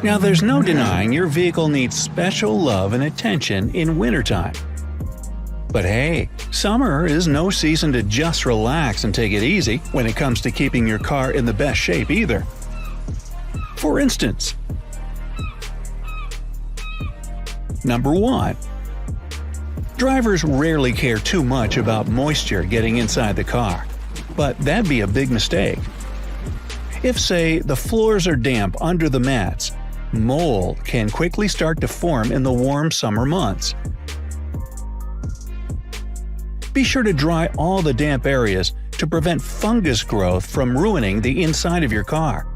Now, there's no denying your vehicle needs special love and attention in wintertime. But hey, summer is no season to just relax and take it easy when it comes to keeping your car in the best shape either. For instance, Number 1. Drivers rarely care too much about moisture getting inside the car, but that'd be a big mistake. If, say, the floors are damp under the mats, mold can quickly start to form in the warm summer months. Be sure to dry all the damp areas to prevent fungus growth from ruining the inside of your car.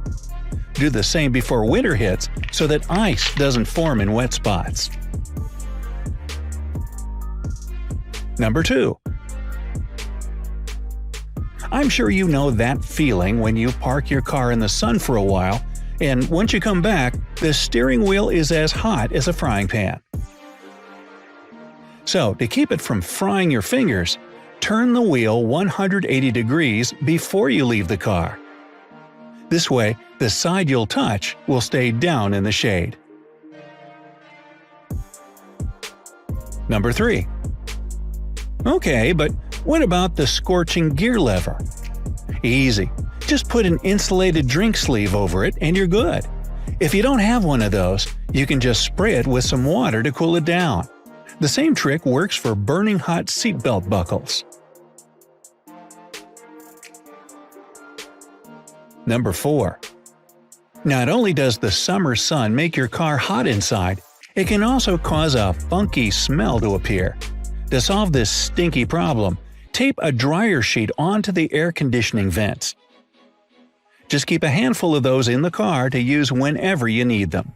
Do the same before winter hits so that ice doesn't form in wet spots. Number 2. I'm sure you know that feeling when you park your car in the sun for a while, and once you come back, the steering wheel is as hot as a frying pan. So, to keep it from frying your fingers, turn the wheel 180 degrees before you leave the car. This way, the side you'll touch will stay down in the shade. Number 3. Okay, but what about the scorching gear lever? Easy. Just put an insulated drink sleeve over it and you're good. If you don't have one of those, you can just spray it with some water to cool it down. The same trick works for burning hot seatbelt buckles. Number 4. Not only does the summer sun make your car hot inside, it can also cause a funky smell to appear. To solve this stinky problem, tape a dryer sheet onto the air conditioning vents. Just keep a handful of those in the car to use whenever you need them.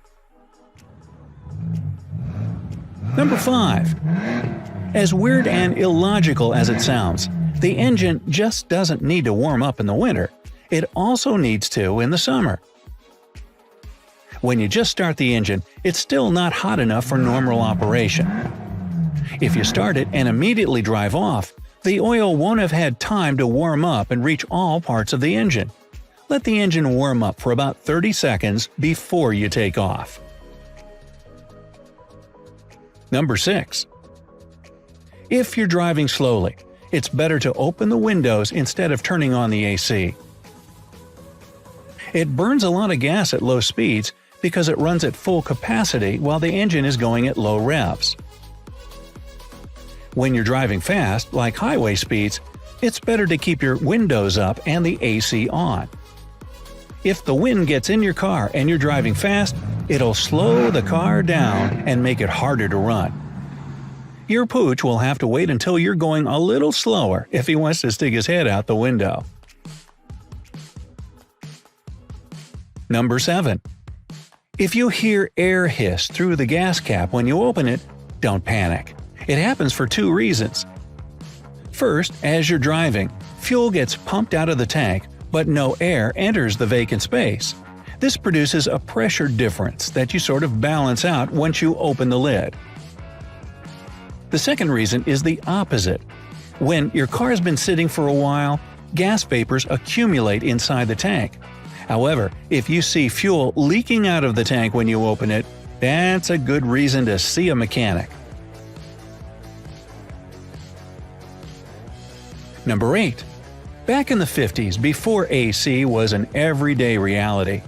Number 5. As weird and illogical as it sounds, the engine just doesn't need to warm up in the winter. It also needs to in the summer. When you just start the engine, it's still not hot enough for normal operation. If you start it and immediately drive off, the oil won't have had time to warm up and reach all parts of the engine. Let the engine warm up for about 30 seconds before you take off. Number 6. If you're driving slowly, it's better to open the windows instead of turning on the AC. It burns a lot of gas at low speeds because it runs at full capacity while the engine is going at low revs. When you're driving fast, like highway speeds, it's better to keep your windows up and the AC on. If the wind gets in your car and you're driving fast, it'll slow the car down and make it harder to run. Your pooch will have to wait until you're going a little slower if he wants to stick his head out the window. Number 7. If you hear air hiss through the gas cap when you open it, don't panic. It happens for 2 reasons. First, as you're driving, fuel gets pumped out of the tank, but no air enters the vacant space. This produces a pressure difference that you sort of balance out once you open the lid. The second reason is the opposite. When your car's been sitting for a while, gas vapors accumulate inside the tank. However, if you see fuel leaking out of the tank when you open it, that's a good reason to see a mechanic. Number 8. Back in the 50s, before AC was an everyday reality,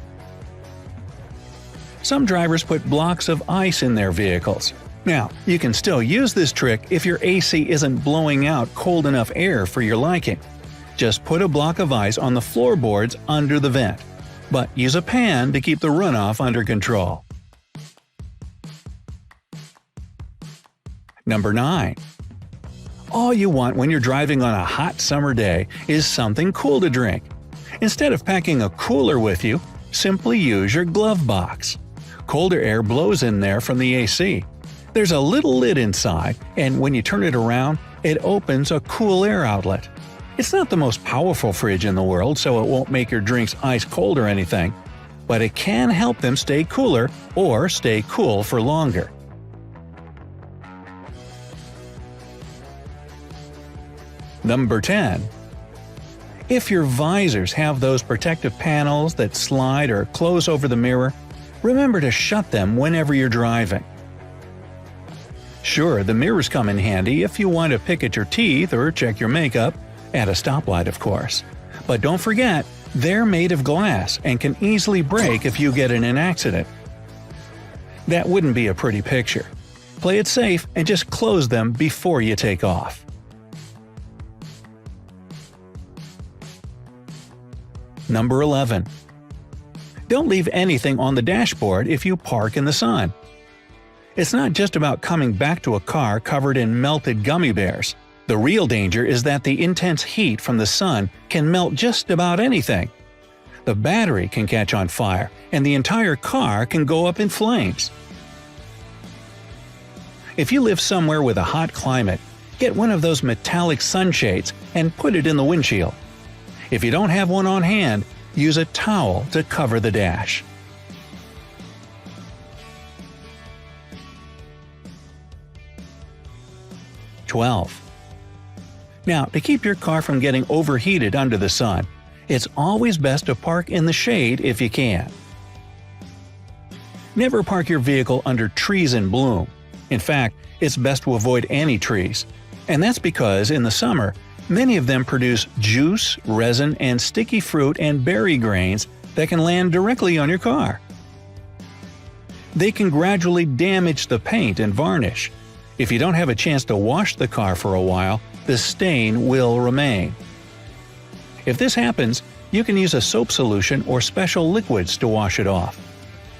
some drivers put blocks of ice in their vehicles. Now, you can still use this trick if your AC isn't blowing out cold enough air for your liking. Just put a block of ice on the floorboards under the vent, but use a pan to keep the runoff under control. Number 9. All you want when you're driving on a hot summer day is something cool to drink. Instead of packing a cooler with you, simply use your glove box. Colder air blows in there from the AC. There's a little lid inside, and when you turn it around, it opens a cool air outlet. It's not the most powerful fridge in the world, so it won't make your drinks ice cold or anything, but it can help them stay cooler or stay cool for longer. Number 10. If your visors have those protective panels that slide or close over the mirror, Remember to shut them whenever you're driving. Sure, the mirrors come in handy if you want to pick at your teeth or check your makeup, at a stoplight of course. But don't forget, they're made of glass and can easily break if you get in an accident. That wouldn't be a pretty picture. Play it safe and just close them before you take off. Number 11. Don't leave anything on the dashboard if you park in the sun. It's not just about coming back to a car covered in melted gummy bears. The real danger is that the intense heat from the sun can melt just about anything. The battery can catch on fire, and the entire car can go up in flames. If you live somewhere with a hot climate, get one of those metallic sunshades and put it in the windshield. If you don't have one on hand, use a towel to cover the dash. Now, to keep your car from getting overheated under the sun, it's always best to park in the shade if you can. Never park your vehicle under trees in bloom. In fact, it's best to avoid any trees. And that's because, in the summer, many of them produce juice, resin, and sticky fruit and berry grains that can land directly on your car. They can gradually damage the paint and varnish. If you don't have a chance to wash the car for a while, the stain will remain. If this happens, you can use a soap solution or special liquids to wash it off.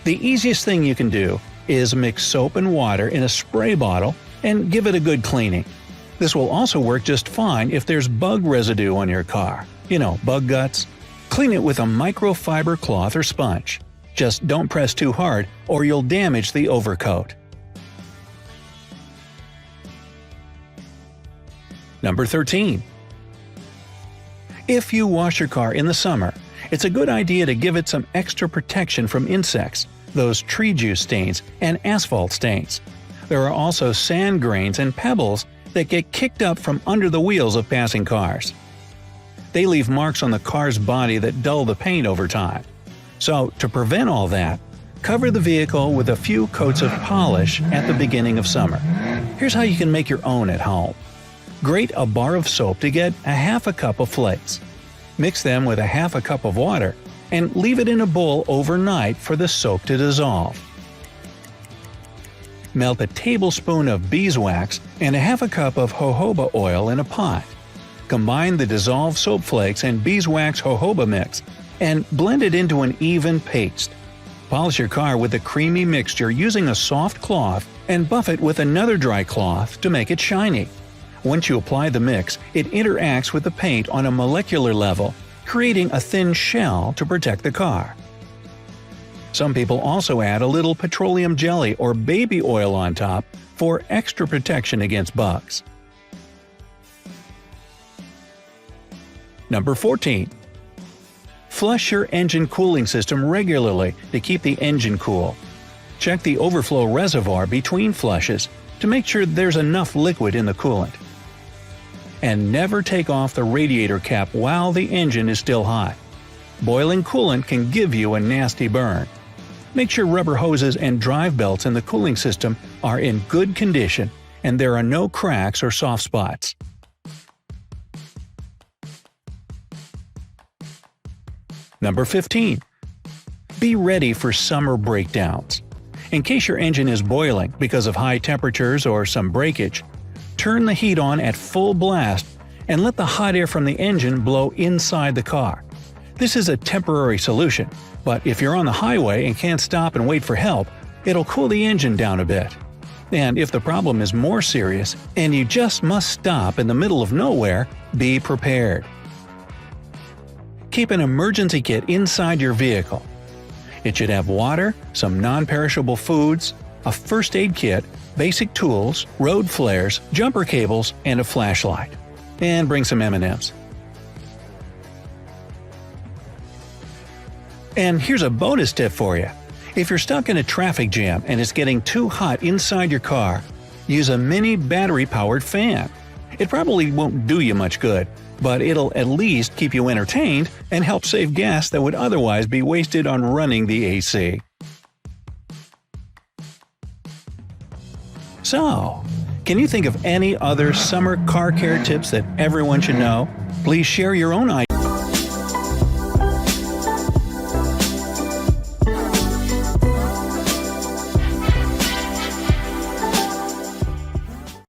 The easiest thing you can do is mix soap and water in a spray bottle and give it a good cleaning. This will also work just fine if there's bug residue on your car. You know, bug guts. Clean it with a microfiber cloth or sponge. Just don't press too hard or you'll damage the overcoat. Number 13. If you wash your car in the summer, it's a good idea to give it some extra protection from insects, those tree juice stains, and asphalt stains. There are also sand grains and pebbles that get kicked up from under the wheels of passing cars. They leave marks on the car's body that dull the paint over time. So, to prevent all that, cover the vehicle with a few coats of polish at the beginning of summer. Here's how you can make your own at home. Grate a bar of soap to get a half a cup of flakes. Mix them with a half a cup of water and leave it in a bowl overnight for the soap to dissolve. Melt a tablespoon of beeswax and a half a cup of jojoba oil in a pot. Combine the dissolved soap flakes and beeswax jojoba mix and blend it into an even paste. Polish your car with the creamy mixture using a soft cloth and buff it with another dry cloth to make it shiny. Once you apply the mix, it interacts with the paint on a molecular level, creating a thin shell to protect the car. Some people also add a little petroleum jelly or baby oil on top for extra protection against bugs. Number 14. Flush your engine cooling system regularly to keep the engine cool. Check the overflow reservoir between flushes to make sure there's enough liquid in the coolant. And never take off the radiator cap while the engine is still hot. Boiling coolant can give you a nasty burn. Make sure rubber hoses and drive belts in the cooling system are in good condition and there are no cracks or soft spots. Number 15. Be ready for summer breakdowns. In case your engine is boiling because of high temperatures or some breakage, turn the heat on at full blast and let the hot air from the engine blow inside the car. This is a temporary solution, but if you're on the highway and can't stop and wait for help, it'll cool the engine down a bit. And if the problem is more serious and you just must stop in the middle of nowhere, be prepared. Keep an emergency kit inside your vehicle. It should have water, some non-perishable foods, a first aid kit, basic tools, road flares, jumper cables, and a flashlight. And bring some M&Ms. And here's a bonus tip for you. If you're stuck in a traffic jam and it's getting too hot inside your car, use a mini battery-powered fan. It probably won't do you much good, but it'll at least keep you entertained and help save gas that would otherwise be wasted on running the AC. So, can you think of any other summer car care tips that everyone should know? Please share your own ideas